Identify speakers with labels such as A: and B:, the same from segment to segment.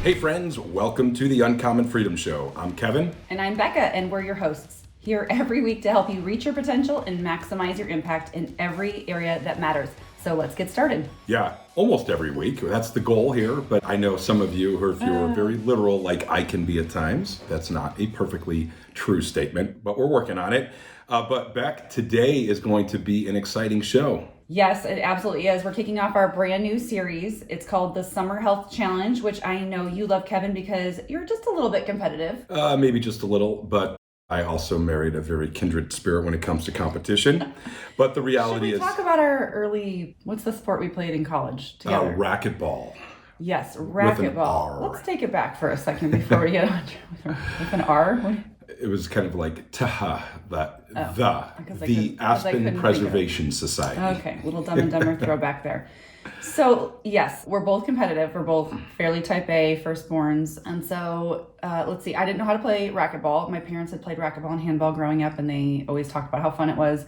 A: Hey friends, welcome to the Uncommon Freedom Show. I'm Kevin.
B: And I'm Becca, and we're your hosts. Here every week to help you reach your potential and maximize your impact in every area that matters. So let's get started.
A: Yeah, almost every week. That's the goal here, but I know some of you, or if you're very literal like I can be at times, that's not a perfectly true statement, but we're working on it. But Beck, today is going to be an exciting show.
B: Yes, it absolutely is. We're kicking off our brand new series. It's called the Summer Health Challenge, which I know you love, Kevin, because you're just a little bit competitive.
A: Maybe just a little, but I also married a very kindred spirit when it comes to competition. But the reality is...
B: Should we talk about our early... What's the sport we played in college together?
A: Racquetball.
B: Yes, racquetball. Let's take it back for a second before we get on with an R.
A: It was kind of like the Aspen Preservation Society.
B: Okay, little Dumb and Dumber throwback there. So yes, we're both competitive. We're both fairly type A firstborns. And so let's see, I didn't know how to play racquetball. My parents had played racquetball and handball growing up, and they always talked about how fun it was.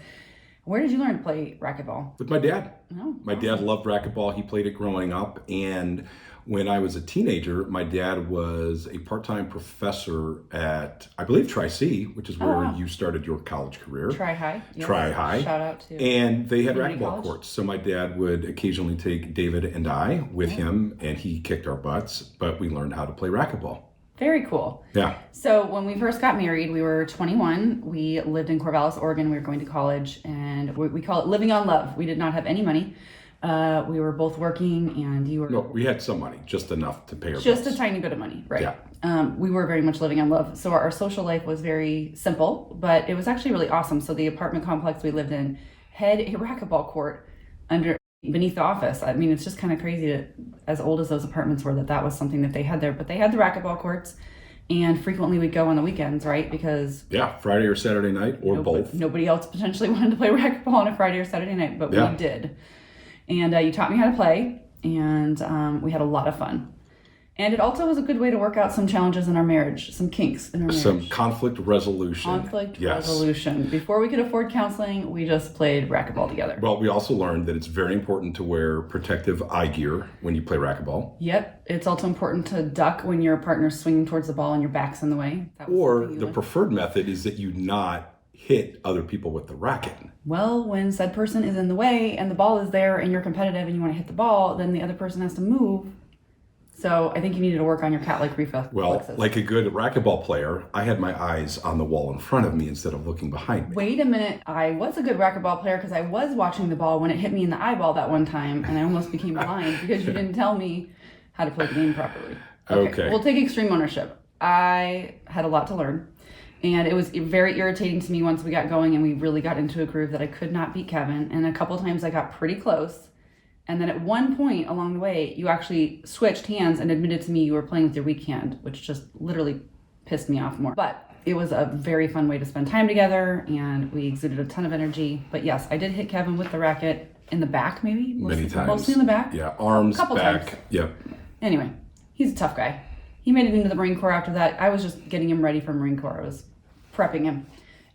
B: Where did you learn to play racquetball?
A: With my dad.
B: Oh,
A: my dad loved racquetball. He played it growing up. And when I was a teenager, my dad was a part-time professor at, I believe, Tri-C, which is where you started your college career.
B: Tri-High. Yes.
A: Tri-High.
B: Shout out to.
A: And they had racquetball
B: college
A: courts. So my dad would occasionally take David and I with him, and he kicked our butts, but we learned how to play racquetball.
B: Very cool.
A: Yeah.
B: So when we first got married, we were 21. We lived in Corvallis, Oregon. We were going to college, and we call it living on love. We did not have any money. We were both working, and you were...
A: No, we had some money, just enough to pay our bills.
B: Just a tiny bit of money, right?
A: Yeah.
B: We were very much living on love. So our social life was very simple, but it was actually really awesome. So the apartment complex we lived in had a racquetball court beneath the office. I mean, it's just kind of crazy that, as old as those apartments were, that was something that they had there. But they had the racquetball courts, and frequently we'd go on the weekends, right? Because
A: Friday or Saturday night, or both.
B: Nobody else potentially wanted to play racquetball on a Friday or Saturday night, but we did. And you taught me how to play, and we had a lot of fun. And it also was a good way to work out some challenges in our marriage, some kinks in our marriage.
A: Some conflict resolution.
B: Resolution. Before we could afford counseling, we just played racquetball together.
A: Well, we also learned that it's very important to wear protective eye gear when you play racquetball.
B: Yep. It's also important to duck when your partner's swinging towards the ball and your back's in the way.
A: Or the preferred method is that you not hit other people with the racket.
B: Well, when said person is in the way and the ball is there and you're competitive and you want to hit the ball, then the other person has to move. So I think you needed to work on your cat-like reflexes.
A: Well, like a good racquetball player, I had my eyes on the wall in front of me instead of looking behind me.
B: Wait a minute. I was a good racquetball player because I was watching the ball when it hit me in the eyeball that one time, and I almost became blind because you didn't tell me how to play the game properly. Okay. We'll take extreme ownership. I had a lot to learn, and it was very irritating to me once we got going and we really got into a groove that I could not beat Kevin, and a couple times I got pretty close. And then at one point along the way, you actually switched hands and admitted to me you were playing with your weak hand, which just literally pissed me off more. But it was a very fun way to spend time together, and we exuded a ton of energy. But yes, I did hit Kevin with the racket in the back, maybe?
A: Many times.
B: Mostly in the back?
A: Yeah, arms,
B: couple
A: back.
B: Times.
A: Yep.
B: Anyway, he's a tough guy. He made it into the Marine Corps after that. I was just getting him ready for Marine Corps. I was prepping him.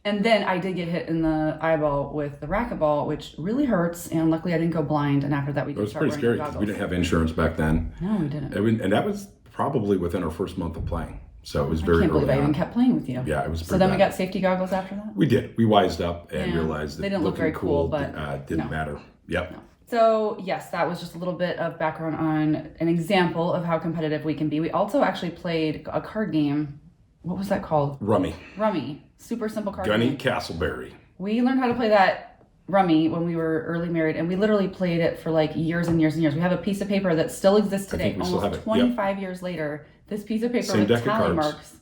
B: And then I did get hit in the eyeball with the racquetball, which really hurts. And luckily I didn't go blind. And after that, we did start wearing goggles.
A: It was pretty scary because we didn't have insurance back then.
B: No, we didn't.
A: And that was probably within our first month of playing. So it was very early. I can't believe
B: I even kept playing with you.
A: Yeah, it was pretty
B: So then
A: bad.
B: we got safety goggles after that?
A: We did. We wised up and realized that
B: they didn't look very cool, but
A: didn't matter. Yep.
B: No. So yes, that was just a little bit of background on an example of how competitive we can be. We also actually played a card game. What was that called?
A: Rummy.
B: Super simple card
A: Gunny
B: game.
A: Castleberry.
B: We learned how to play that rummy when we were early married, and we literally played it for like years and years and years. We have a piece of paper that still exists today, almost 25 years later. This piece of paper with tally marks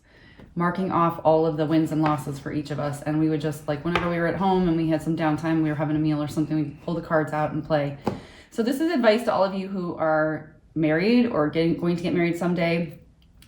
B: marking off all of the wins and losses for each of us. And we would just, like, whenever we were at home and we had some downtime, we were having a meal or something, we'd pull the cards out and play. So this is advice to all of you who are married or going to get married someday.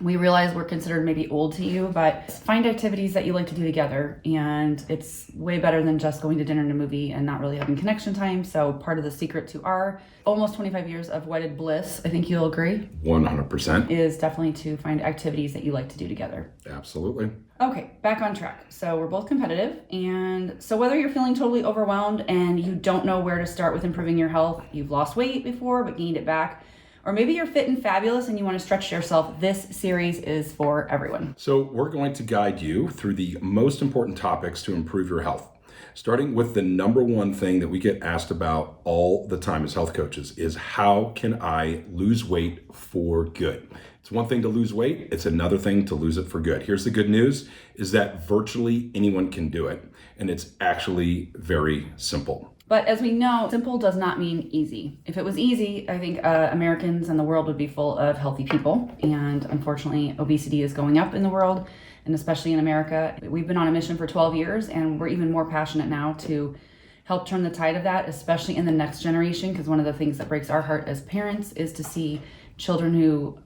B: We realize we're considered maybe old to you, but find activities that you like to do together. And it's way better than just going to dinner and a movie and not really having connection time. So part of the secret to our almost 25 years of wedded bliss, I think you'll agree,
A: 100%,
B: is definitely to find activities that you like to do together.
A: Absolutely.
B: Okay, back on track. So we're both competitive. And so whether you're feeling totally overwhelmed and you don't know where to start with improving your health, you've lost weight before but gained it back, or maybe you're fit and fabulous and you want to stretch yourself, this series is for everyone.
A: So we're going to guide you through the most important topics to improve your health. Starting with the number one thing that we get asked about all the time as health coaches is, how can I lose weight for good? It's one thing to lose weight, it's another thing to lose it for good. Here's the good news, is that virtually anyone can do it, and it's actually very simple.
B: But as we know, simple does not mean easy. If it was easy, I think Americans and the world would be full of healthy people. And unfortunately, obesity is going up in the world, and especially in America. We've been on a mission for 12 years, and we're even more passionate now to help turn the tide of that, especially in the next generation, because one of the things that breaks our heart as parents is to see children who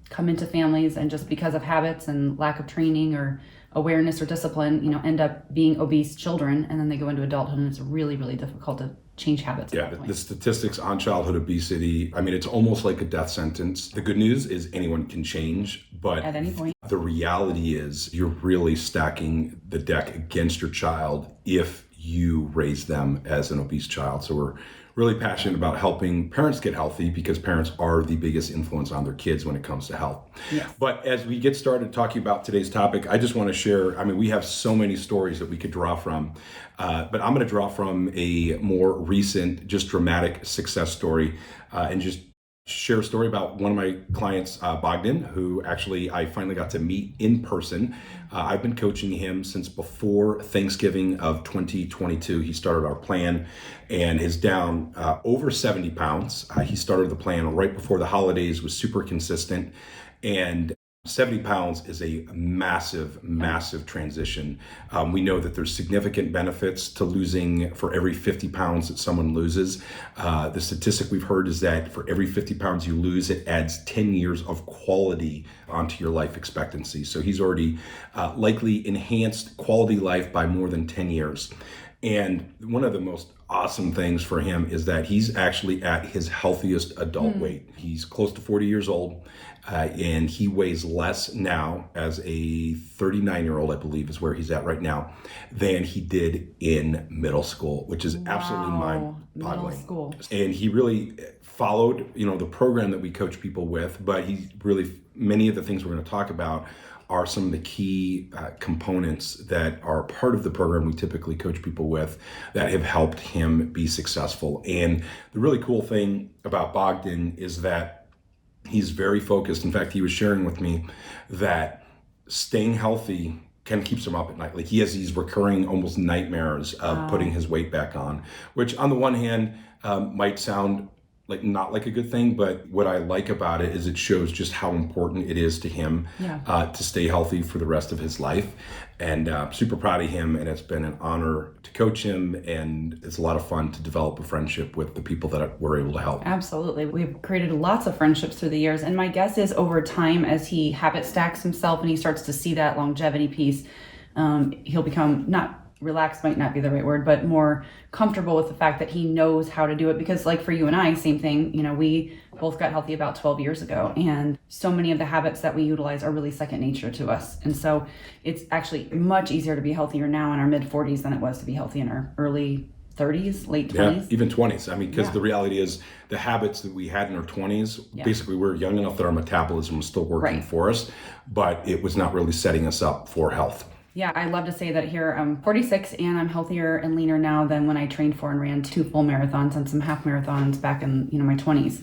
B: come into families and just because of habits and lack of training or awareness or discipline, end up being obese children, and then they go into adulthood and it's really, really difficult to change habits.
A: Yeah, the statistics on childhood obesity, it's almost like a death sentence. The good news is anyone can change, but
B: at any point,
A: the reality is you're really stacking the deck against your child if you raise them as an obese child. So we're really passionate about helping parents get healthy, because parents are the biggest influence on their kids when it comes to health.
B: Yes.
A: But as we get started talking about today's topic, I just want to share, we have so many stories that we could draw from, but I'm going to draw from a more recent, just dramatic success story, and just share a story about one of my clients, Bogdan, who actually I finally got to meet in person. I've been coaching him since before Thanksgiving of 2022. He started our plan and is down over 70 pounds. He started the plan right before the holidays, was super consistent, and 70 pounds is a massive, massive transition. We know that there's significant benefits to losing for every 50 pounds that someone loses. The statistic we've heard is that for every 50 pounds you lose, it adds 10 years of quality onto your life expectancy. So he's already likely enhanced quality life by more than 10 years. And one of the most awesome things for him is that he's actually at his healthiest adult weight. He's close to 40 years old, and he weighs less now as a 39-year-old, I believe is where he's at right now, than he did in middle school, which is absolutely mind-boggling.
B: Middle school.
A: And he really followed, the program that we coach people with, but he really, many of the things we're going to talk about are some of the key components that are part of the program we typically coach people with that have helped him be successful. And the really cool thing about Bogdan is that he's very focused. In fact, he was sharing with me that staying healthy kind of keeps him up at night. Like he has these recurring almost nightmares of putting his weight back on, which on the one hand might sound not like a good thing, but what I like about it is it shows just how important it is to him to stay healthy for the rest of his life. And super proud of him, and it's been an honor to coach him, and it's a lot of fun to develop a friendship with the people that we're able to help.
B: Absolutely. We've created lots of friendships through the years, and my guess is over time, as he habit stacks himself and he starts to see that longevity piece, he'll become not relaxed might not be the right word, but more comfortable with the fact that he knows how to do it. Because like for you and I, same thing, we both got healthy about 12 years ago, and so many of the habits that we utilize are really second nature to us. And so it's actually much easier to be healthier now in our mid 40s than it was to be healthy in our early 30s, late 20s.
A: Yeah, even 20s. Because the reality is the habits that we had in our 20s, basically we were young enough that our metabolism was still working for us, but it was not really setting us up for health.
B: Yeah, I love to say that here I'm 46 and I'm healthier and leaner now than when I trained for and ran 2 full marathons and some half marathons back in my 20s.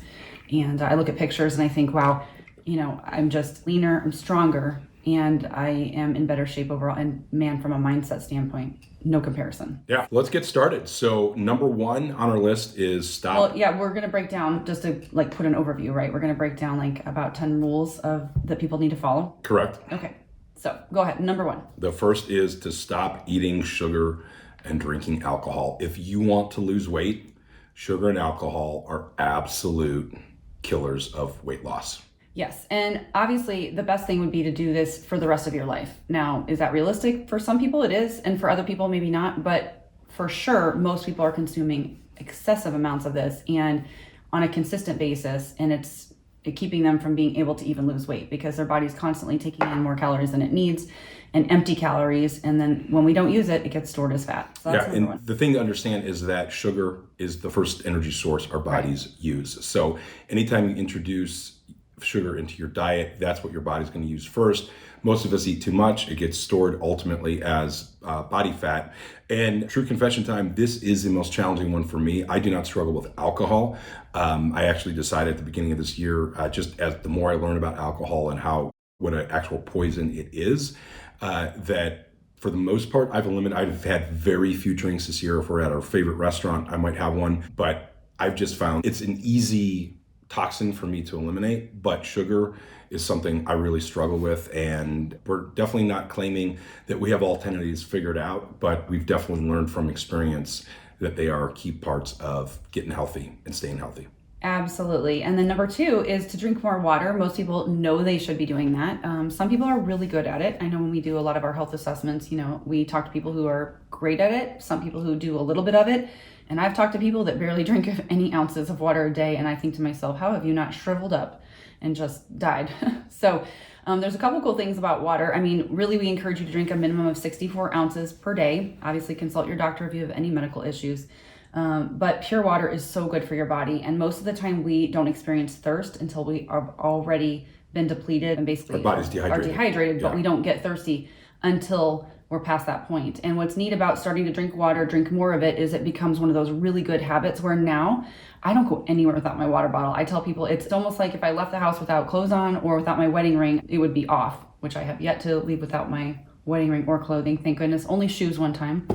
B: And I look at pictures and I think, wow, I'm just leaner, I'm stronger, and I am in better shape overall. And man, from a mindset standpoint, no comparison.
A: Yeah, let's get started. So number 1 on our list is stop.
B: Well, yeah, we're going to break down, just to put an overview, right? We're going to break down about 10 rules that people need to follow.
A: Correct.
B: Okay. So go ahead. Number 1.
A: The first is to stop eating sugar and drinking alcohol. If you want to lose weight, sugar and alcohol are absolute killers of weight loss.
B: Yes. And obviously the best thing would be to do this for the rest of your life. Now, is that realistic? For some people it is, and for other people maybe not, but for sure most people are consuming excessive amounts of this and on a consistent basis, and it's keeping them from being able to even lose weight because their body's constantly taking in more calories than it needs and empty calories. And then when we don't use it, it gets stored as fat. So that's
A: and
B: one.
A: The thing to understand is that sugar is the first energy source our bodies use. So anytime you introduce sugar into your diet, that's what your body's going to use first. Most of us eat too much. It gets stored ultimately as body fat. And true confession time, this is the most challenging one for me. I do not struggle with alcohol. I actually decided at the beginning of this year, just as the more I learn about alcohol and what an actual poison it is, that for the most part, I've had very few drinks this year. If we're at our favorite restaurant, I might have one, but I've just found it's an easy toxin for me to eliminate, but sugar is something I really struggle with, and we're definitely not claiming that we have all 10 of these figured out, but we've definitely learned from experience that they are key parts of getting healthy and staying healthy.
B: Absolutely. And then number 2 is to drink more water. Most people know they should be doing that. Some people are really good at it. I know when we do a lot of our health assessments, we talk to people who are great at it, some people who do a little bit of it. And I've talked to people that barely drink any ounces of water a day. And I think to myself, how have you not shriveled up and just died? So there's a couple cool things about water. I mean, really, we encourage you to drink a minimum of 64 ounces per day. Obviously, consult your doctor if you have any medical issues. But pure water is so good for your body. And most of the time we don't experience thirst until we are already been depleted and basically
A: our body's dehydrated.
B: But we don't get thirsty until we're past that point. And what's neat about starting to drink water, drink more of it, is it becomes one of those really good habits where now I don't go anywhere without my water bottle. I tell people it's almost like if I left the house without clothes on or without my wedding ring, it would be off, which I have yet to leave without my wedding ring or clothing. Thank goodness. Only shoes one time.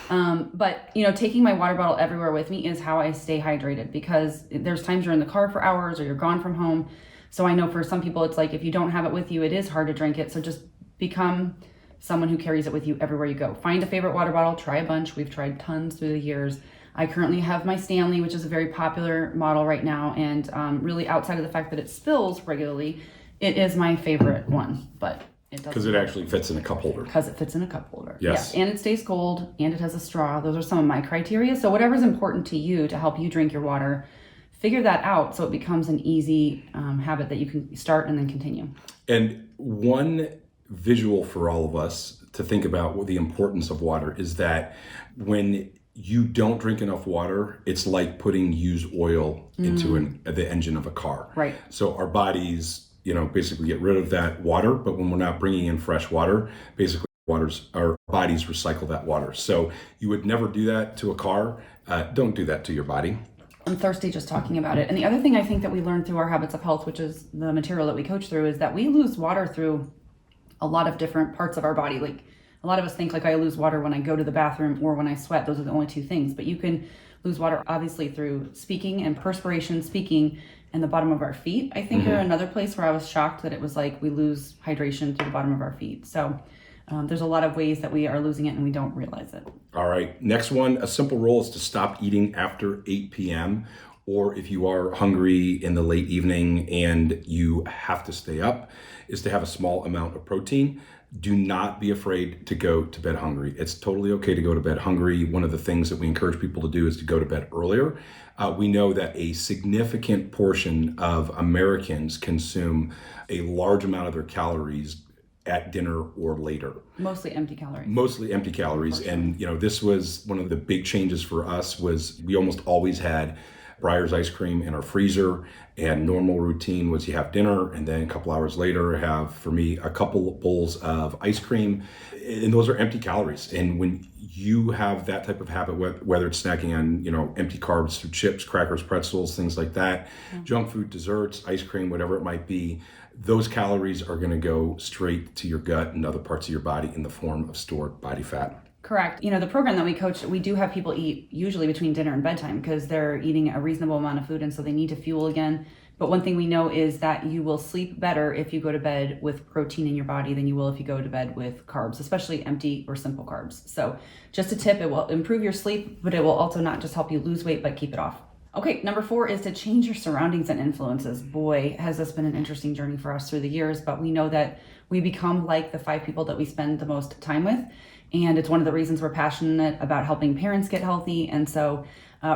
B: But taking my water bottle everywhere with me is how I stay hydrated, because there's times you're in the car for hours or you're gone from home. So I know for some people, it's like, if you don't have it with you, it is hard to drink it. So just become someone who carries it with you everywhere you go. Find a favorite water bottle, try a bunch. We've tried tons through the years. I currently have my Stanley, which is a very popular model right now. And really, outside of the fact that it spills regularly, it is my favorite one, but
A: because it actually fits in a cup holder.
B: Because it fits in a cup holder.
A: Yes.
B: And it stays cold, and it has a straw. Those are some of my criteria. So whatever's important to you to help you drink your water, figure that out so it becomes an easy habit that you can start and then continue.
A: And one visual for all of us to think about what the importance of water is that when you don't drink enough water, it's like putting used oil into the engine of a car.
B: Right.
A: So our bodies basically get rid of that water, but when we're not bringing in fresh water, basically our bodies recycle that water. So you would never do that to a car. Don't do that to your body.
B: I'm thirsty just talking about it. And the other thing I think that we learned through our Habits of Health, which is the material that we coach through, is that we lose water through a lot of different parts of our body. Like a lot of us think like I lose water when I go to the bathroom or when I sweat. Those are the only two things. But you can lose water obviously through speaking and perspiration, speaking, and the bottom of our feet, I think, are another place where I was shocked that it was like we lose hydration through the bottom of our feet. So there's a lot of ways that we are losing it and we don't realize it.
A: All right. Next one, a simple rule is to stop eating after 8 p.m. Or if you are hungry in the late evening and you have to stay up, is to have a small amount of protein. Do not be afraid to go to bed hungry. It's totally okay to go to bed hungry. One of the things that we encourage people to do is to go to bed earlier. We know that a significant portion of Americans consume a large amount of their calories at dinner or later.
B: Mostly empty calories.
A: And this was one of the big changes for us. Was we almost always had Breyer's ice cream in our freezer, and normal routine was you have dinner and then a couple hours later have, for me, a couple bowls of ice cream, and those are empty calories. And when you have that type of habit, whether it's snacking on empty carbs through chips, crackers, pretzels, things like that, junk food, desserts, ice cream, whatever it might be, those calories are going to go straight to your gut and other parts of your body in the form of stored body fat.
B: Correct. The program that we coach, we do have people eat usually between dinner and bedtime because they're eating a reasonable amount of food and so they need to fuel again. But one thing we know is that you will sleep better if you go to bed with protein in your body than you will if you go to bed with carbs, especially empty or simple carbs. So just a tip, it will improve your sleep, but it will also not just help you lose weight, but keep it off. Okay, number 4 is to change your surroundings and influences. Boy, has this been an interesting journey for us through the years, but we know that we become like the 5 people that we spend the most time with. And it's one of the reasons we're passionate about helping parents get healthy. And so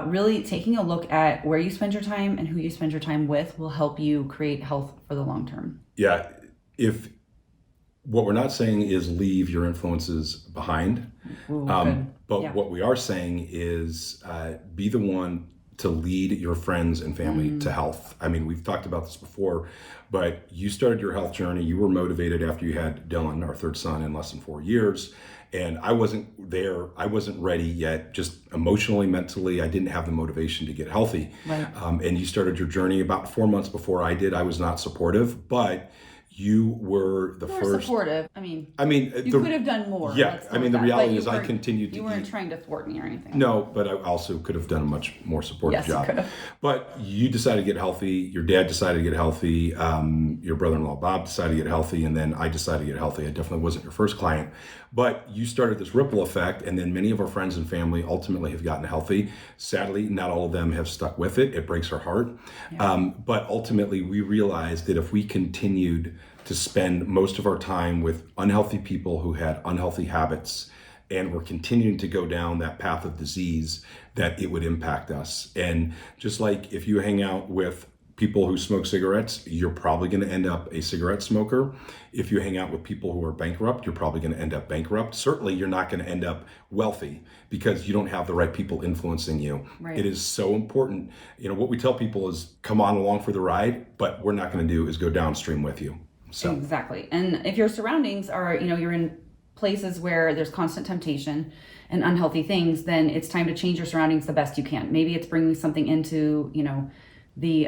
B: really taking a look at where you spend your time and who you spend your time with will help you create health for the long term.
A: Yeah. If what we're not saying is leave your influences behind, but what we are saying is be the one to lead your friends and family to health. I mean, we've talked about this before, but you started your health journey. You were motivated after you had Dylan, our third son, in less than 4 years. And I wasn't there. I wasn't ready yet, just emotionally, mentally. I didn't have the motivation to get healthy.
B: Right.
A: And you started your journey about 4 months before I did. I was not supportive, but you were the first.
B: Supportive. I mean,
A: you
B: could have done more.
A: Yeah, I mean, the reality is I continued to.
B: You weren't trying to thwart me or anything.
A: No, but I also could have done a much more supportive job.
B: You could have.
A: But you decided to get healthy. Your dad decided to get healthy. Your brother-in-law Bob decided to get healthy, and then I decided to get healthy. I definitely wasn't your first client, but you started this ripple effect, and then many of our friends and family ultimately have gotten healthy. Sadly, not all of them have stuck with it. It breaks our heart. Yeah. But ultimately, we realized that if we continued to spend most of our time with unhealthy people who had unhealthy habits and were continuing to go down that path of disease, that it would impact us. And just like if you hang out with people who smoke cigarettes, you're probably going to end up a cigarette smoker. If you hang out with people who are bankrupt, you're probably going to end up bankrupt. Certainly, you're not going to end up wealthy because you don't have the right people influencing you.
B: Right.
A: It is so important. What we tell people is come on along for the ride, but what we're not going to do is go downstream with you. So.
B: Exactly. And if your surroundings are, you're in places where there's constant temptation and unhealthy things, then it's time to change your surroundings the best you can. Maybe it's bringing something into, the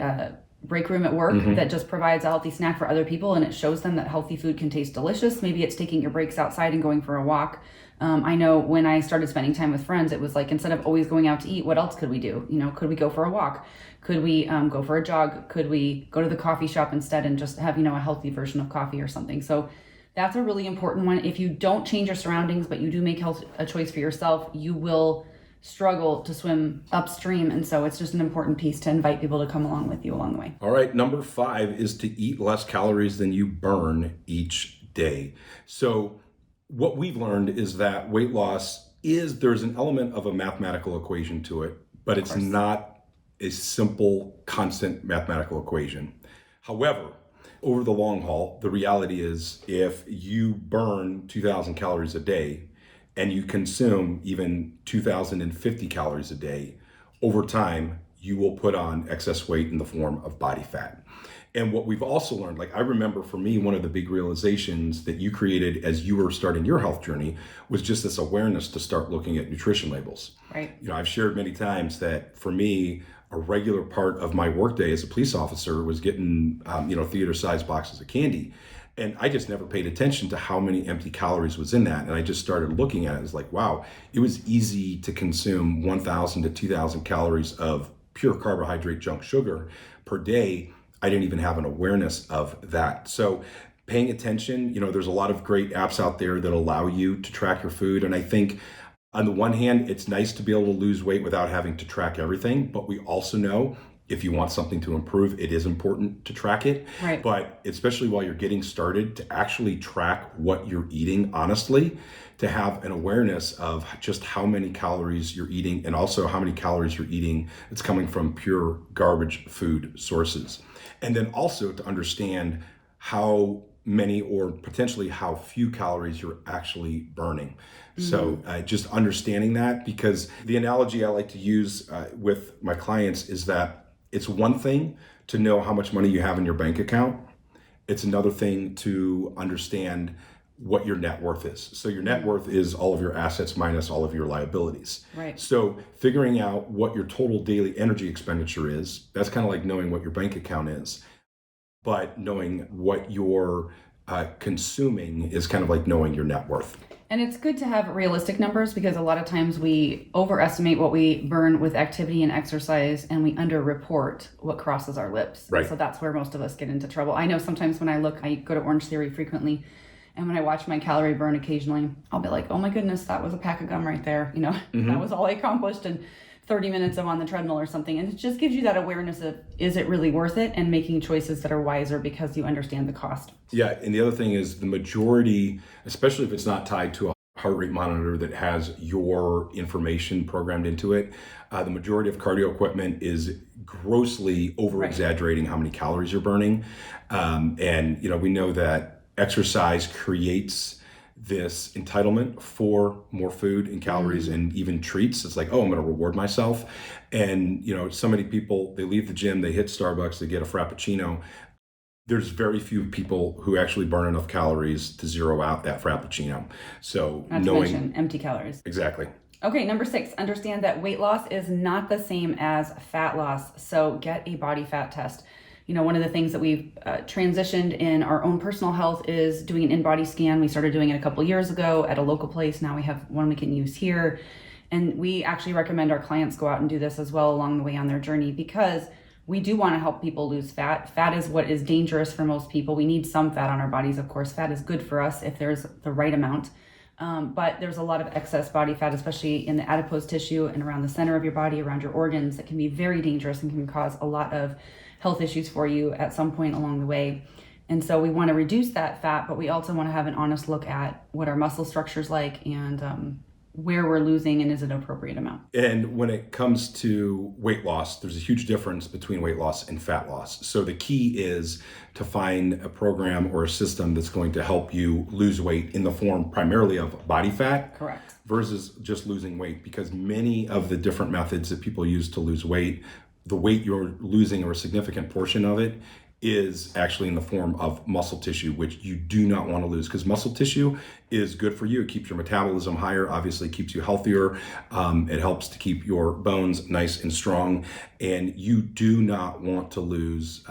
B: break room at work that just provides a healthy snack for other people and it shows them that healthy food can taste delicious. Maybe it's taking your breaks outside and going for a walk. I know when I started spending time with friends, it was like, instead of always going out to eat, what else could we do? Could we go for a walk? Could we go for a jog? Could we go to the coffee shop instead and just have, a healthy version of coffee or something? So that's a really important one. If you don't change your surroundings, but you do make a choice for yourself, you will struggle to swim upstream. And so it's just an important piece to invite people to come along with you along the way.
A: All right. Number 5 is to eat less calories than you burn each day. So what we've learned is that weight loss there's an element of a mathematical equation to it, but it's not a simple, constant mathematical equation. However, over the long haul, the reality is if you burn 2,000 calories a day and you consume even 2,050 calories a day, over time, you will put on excess weight in the form of body fat. And what we've also learned, like I remember for me, one of the big realizations that you created as you were starting your health journey was just this awareness to start looking at nutrition labels.
B: Right.
A: I've shared many times that for me, a regular part of my workday as a police officer was getting, theater-sized boxes of candy. And I just never paid attention to how many empty calories was in that. And I just started looking at it. It was like, wow, it was easy to consume 1,000 to 2,000 calories of pure carbohydrate junk sugar per day. I didn't even have an awareness of that. So paying attention, there's a lot of great apps out there that allow you to track your food. And I think on the one hand, it's nice to be able to lose weight without having to track everything. But we also know if you want something to improve, it is important to track it.
B: Right.
A: But especially while you're getting started, to actually track what you're eating honestly, to have an awareness of just how many calories you're eating and also how many calories you're eating that's coming from pure garbage food sources. And then also to understand how many or potentially how few calories you're actually burning. So just understanding that, because the analogy I like to use with my clients is that it's one thing to know how much money you have in your bank account. It's another thing to understand what your net worth is. So your net worth is all of your assets minus all of your liabilities.
B: Right.
A: So figuring out what your total daily energy expenditure is, that's kind of like knowing what your bank account is. But knowing what you're consuming is kind of like knowing your net worth.
B: And it's good to have realistic numbers because a lot of times we overestimate what we burn with activity and exercise and we underreport what crosses our lips.
A: Right.
B: So that's where most of us get into trouble. I know sometimes when I go to Orange Theory frequently, and when I watch my calorie burn occasionally, I'll be like, oh my goodness, that was a pack of gum right there. That was all I accomplished. And 30 minutes of on the treadmill or something. And it just gives you that awareness of, is it really worth it? And making choices that are wiser because you understand the cost.
A: Yeah. And the other thing is the majority, especially if it's not tied to a heart rate monitor that has your information programmed into it, the majority of cardio equipment is grossly over exaggerating how many calories you're burning. And, we know that exercise creates this entitlement for more food and calories and even treats. It's like, oh, I'm going to reward myself. And, so many people, they leave the gym, they hit Starbucks, they get a Frappuccino. There's very few people who actually burn enough calories to zero out that Frappuccino. So
B: not to mention empty calories.
A: Exactly.
B: Okay, number 6, understand that weight loss is not the same as fat loss. So get a body fat test. One of the things that we've transitioned in our own personal health is doing an in-body scan. We started doing it a couple years ago at a local place. Now we have one we can use here. And we actually recommend our clients go out and do this as well along the way on their journey, because we do want to help people lose fat. Fat is what is dangerous for most people. We need some fat on our bodies. Of course, fat is good for us if there's the right amount. But there's a lot of excess body fat, especially in the adipose tissue and around the center of your body, around your organs, that can be very dangerous and can cause a lot of health issues for you at some point along the way. And so we want to reduce that fat, but we also want to have an honest look at what our muscle structure is like and where we're losing and is it an appropriate amount.
A: And when it comes to weight loss, there's a huge difference between weight loss and fat loss. So the key is to find a program or a system that's going to help you lose weight in the form primarily of body fat.
B: Correct.
A: Versus just losing weight, because many of the different methods that people use to lose weight, the weight you're losing or a significant portion of it is actually in the form of muscle tissue, which you do not want to lose, because muscle tissue is good for you. It keeps your metabolism higher, obviously keeps you healthier. It helps to keep your bones nice and strong. And you do not want to lose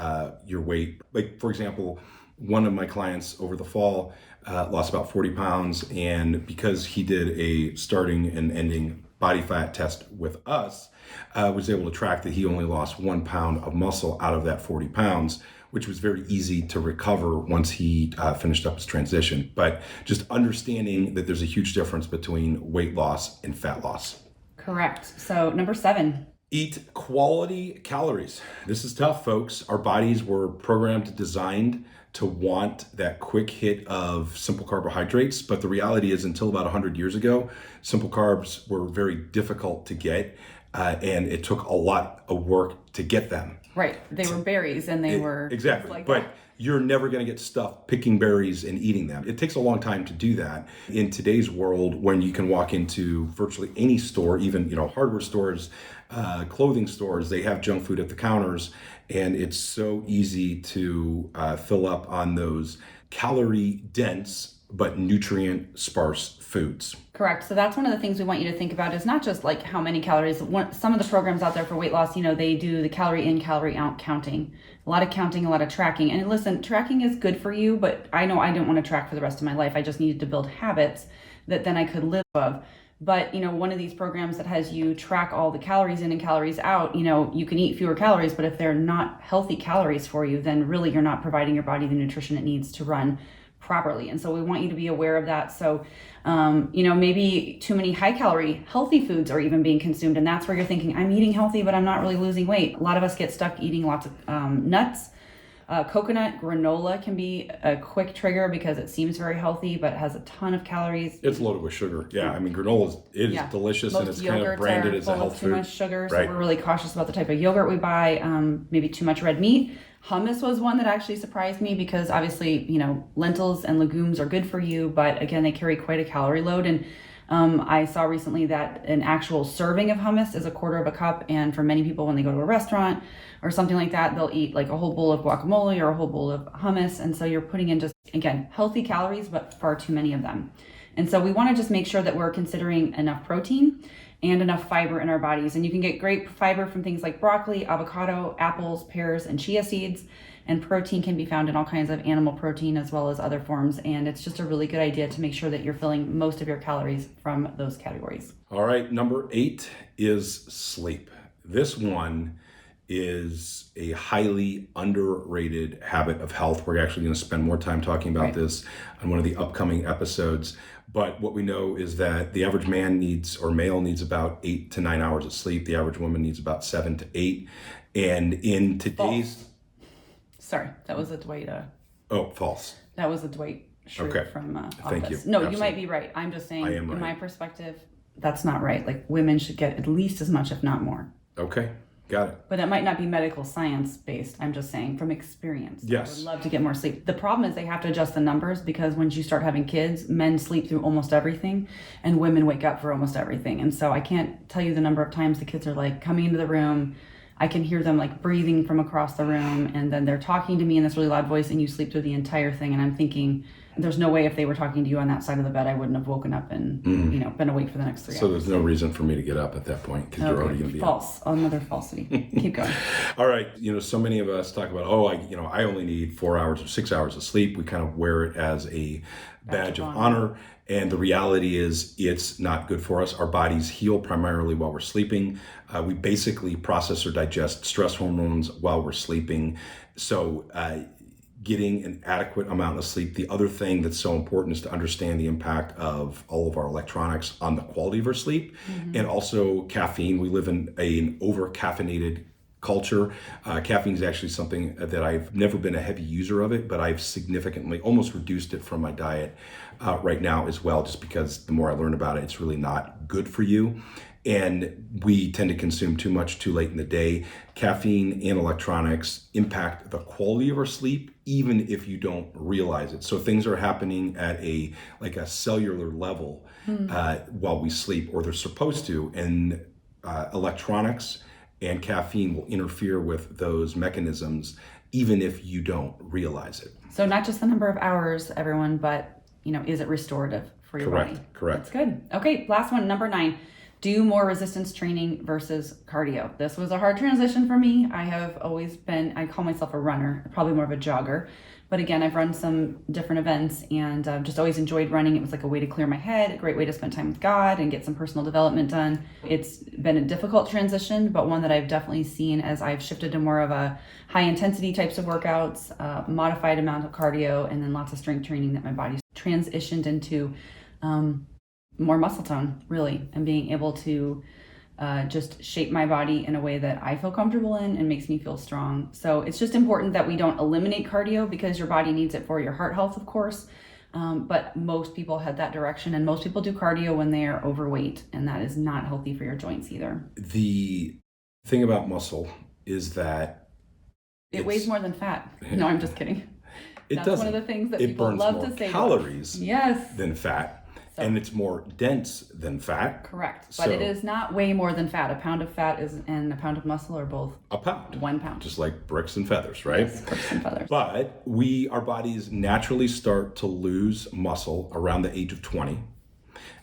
A: your weight. Like, for example, one of my clients over the fall lost about 40 pounds. And because he did a starting and ending body fat test with us, was able to track that he only lost 1 pound of muscle out of that 40 pounds, which was very easy to recover once he finished up his transition. But just understanding that there's a huge difference between weight loss and fat loss.
B: Correct. So number 7.
A: Eat quality calories. This is tough, folks. Our bodies were programmed, designed to want that quick hit of simple carbohydrates. But the reality is, until about 100 years ago, simple carbs were very difficult to get. And it took a lot of work to get them.
B: Right. They were berries and they were...
A: Exactly.
B: Like
A: but
B: that.
A: You're never going to get stuff picking berries and eating them. It takes a long time to do that. In today's world, when you can walk into virtually any store, even hardware stores, clothing stores, they have junk food at the counters. And it's so easy to fill up on those calorie-dense but nutrient-sparse foods.
B: Correct. So that's one of the things we want you to think about, is not just like how many calories. Some of the programs out there for weight loss, they do the calorie in, calorie out counting. A lot of counting, a lot of tracking. And listen, tracking is good for you, but I know I don't want to track for the rest of my life. I just needed to build habits that then I could live of. But, one of these programs that has you track all the calories in and calories out, you can eat fewer calories, but if they're not healthy calories for you, then really you're not providing your body the nutrition it needs to run properly. And so we want you to be aware of that. So, maybe too many high calorie healthy foods are even being consumed. And that's where you're thinking, I'm eating healthy, but I'm not really losing weight. A lot of us get stuck eating lots of nuts. Coconut granola can be a quick trigger because it seems very healthy, but it has a ton of calories.
A: It's loaded with sugar. Yeah, I mean, granola is delicious. Most and it's kind of branded as a health food.
B: Too much sugar, so we're really cautious about the type of yogurt we buy. Maybe too much red meat. Hummus was one that actually surprised me because obviously, lentils and legumes are good for you, but again, they carry quite a calorie load. And I saw recently that an actual serving of hummus is 1/4 cup. And for many people, when they go to a restaurant or something like that, they'll eat like a whole bowl of guacamole or a whole bowl of hummus. And so you're putting in just, again, healthy calories, but far too many of them. And so we want to just make sure that we're considering enough protein and enough fiber in our bodies. And you can get great fiber from things like broccoli, avocado, apples, pears, and chia seeds. And protein can be found in all kinds of animal protein as well as other forms. And it's just a really good idea to make sure that you're filling most of your calories from those categories.
A: All right, number 8 is sleep. This one is a highly underrated habit of health. We're actually going to spend more time talking about this on one of the upcoming episodes. But what we know is that the average man needs, or male needs, about 8 to 9 hours of sleep. The average woman needs about 7 to 8. And in today's...
B: Sorry, that was a Dwight...
A: false.
B: That was a Dwight Schrute from Office.
A: Thank you.
B: No, you might be right. I'm just saying, in my perspective, that's not right. Like, women should get at least as much, if not more.
A: Okay. Got it.
B: But it might not be medical science based. I'm just saying from experience.
A: Yes.
B: I would love to get more sleep. The problem is they have to adjust the numbers, because once you start having kids, men sleep through almost everything and women wake up for almost everything. And so I can't tell you the number of times the kids are like coming into the room. I can hear them like breathing from across the room, and then they're talking to me in this really loud voice, and you sleep through the entire thing. And I'm thinking, there's no way if they were talking to you on that side of the bed, I wouldn't have woken up and been awake for the next 3 hours.
A: So there's no reason for me to get up at that point, because you're already going to be
B: false.
A: up.
B: Another falsity. Keep going.
A: All right. So many of us talk about, I only need 4 hours or 6 hours of sleep. We kind of wear it as a badge of honor. And the reality is it's not good for us. Our bodies heal primarily while we're sleeping. We basically process or digest stress hormones while we're sleeping. So getting an adequate amount of sleep. The other thing that's so important is to understand the impact of all of our electronics on the quality of our sleep, and also caffeine. We live in an over-caffeinated culture. Caffeine is actually something that I've never been a heavy user of it, but I've significantly almost reduced it from my diet right now as well, just because the more I learn about it, it's really not good for you. And we tend to consume too much too late in the day. Caffeine and electronics impact the quality of our sleep, even if you don't realize it. So things are happening at a cellular level while we sleep, or they're supposed to. And electronics and caffeine will interfere with those mechanisms, even if you don't realize it.
B: So not just the number of hours, everyone, but is it restorative for your body?
A: Correct.
B: That's good. Okay, last one, number 9. Do more resistance training versus cardio. This was a hard transition for me. I have always been, I call myself a runner, probably more of a jogger. But again, I've run some different events and just always enjoyed running. It was like a way to clear my head, a great way to spend time with God and get some personal development done. It's been a difficult transition, but one that I've definitely seen as I've shifted to more of a high intensity types of workouts, modified amount of cardio, and then lots of strength training, that my body's transitioned into more muscle tone, really, and being able to just shape my body in a way that I feel comfortable in and makes me feel strong. So it's just important that we don't eliminate cardio, because your body needs it for your heart health, of course. But most people head that direction, and most people do cardio when they are overweight, and that is not healthy for your joints either.
A: The thing about muscle is that
B: it weighs more than fat. No, I'm just kidding.
A: That's
B: one of the things that people love to say.
A: It burns more calories than fat. So, and it's more dense than fat.
B: Correct. But it is not way more than fat. A pound of fat and a pound of muscle are both
A: a pound.
B: 1 pound.
A: Just like bricks and feathers, right?
B: Yes, bricks and feathers.
A: But our bodies naturally start to lose muscle around the age of 20.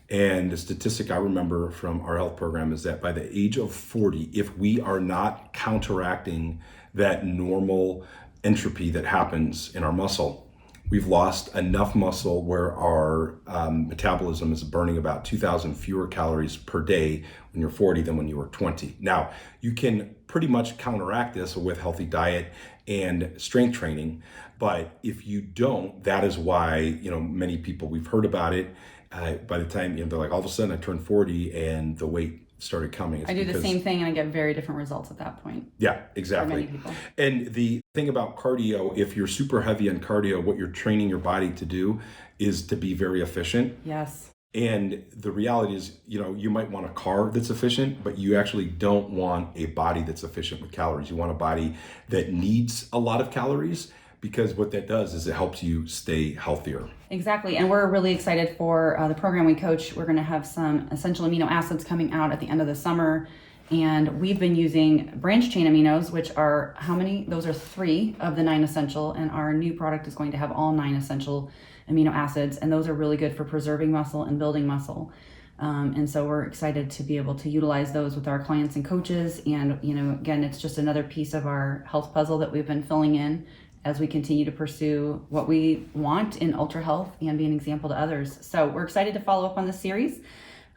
A: And the statistic I remember from our health program is that by the age of 40, if we are not counteracting that normal entropy that happens in our muscle, we've lost enough muscle where our metabolism is burning about 2,000 fewer calories per day when you're 40 than when you were 20. Now, you can pretty much counteract this with healthy diet and strength training, but if you don't, that is why many people, we've heard about it. By the time they're like, all of a sudden I turned 40 and the weight started coming.
B: I do the same thing and I get very different results at that point.
A: Yeah, exactly.
B: For many people.
A: And the thing about cardio, if you're super heavy on cardio, what you're training your body to do is to be very efficient.
B: Yes.
A: And the reality is, you might want a car that's efficient, but you actually don't want a body that's efficient with calories. You want a body that needs a lot of calories, because what that does is it helps you stay healthier.
B: Exactly. And we're really excited for the program we coach. We're going to have some essential amino acids coming out at the end of the summer. And we've been using branched chain aminos, which are how many? Those are 3 of the 9 essential. And our new product is going to have all 9 essential amino acids. And those are really good for preserving muscle and building muscle. And so we're excited to be able to utilize those with our clients and coaches. And, again, it's just another piece of our health puzzle that we've been filling in as we continue to pursue what we want in ultra health and be an example to others. So we're excited to follow up on this series.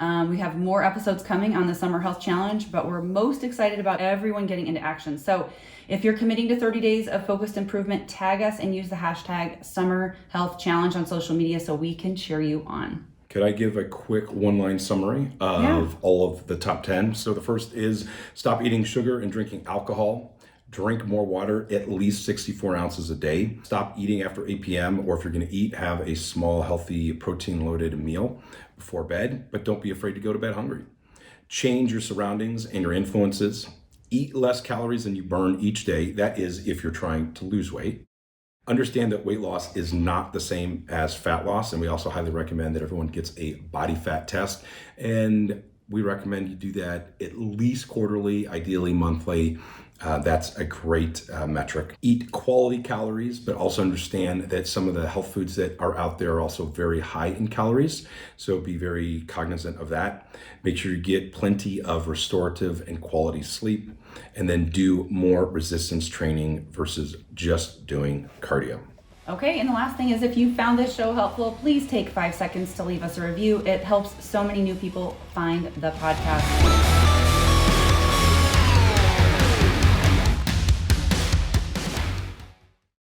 B: We have more episodes coming on the Summer Health Challenge, but we're most excited about everyone getting into action. So if you're committing to 30 days of focused improvement, tag us and use the hashtag Summer Health Challenge on social media so we can cheer you on.
A: Could I give a quick one-line summary of all of the top 10? So the first is stop eating sugar and drinking alcohol. Drink more water, at least 64 ounces a day. Stop eating after 8 p.m. or if you're going to eat, have a small, healthy, protein-loaded meal before bed, but don't be afraid to go to bed hungry. Change your surroundings and your influences. Eat less calories than you burn each day. That is if you're trying to lose weight. Understand that weight loss is not the same as fat loss, and we also highly recommend that everyone gets a body fat test, and we recommend you do that at least quarterly, ideally monthly. That's a great metric. Eat quality calories, but also understand that some of the health foods that are out there are also very high in calories. So be very cognizant of that. Make sure you get plenty of restorative and quality sleep, and then do more resistance training versus just doing cardio.
B: Okay, and the last thing is if you found this show helpful, please take 5 seconds to leave us a review. It helps so many new people find the podcast.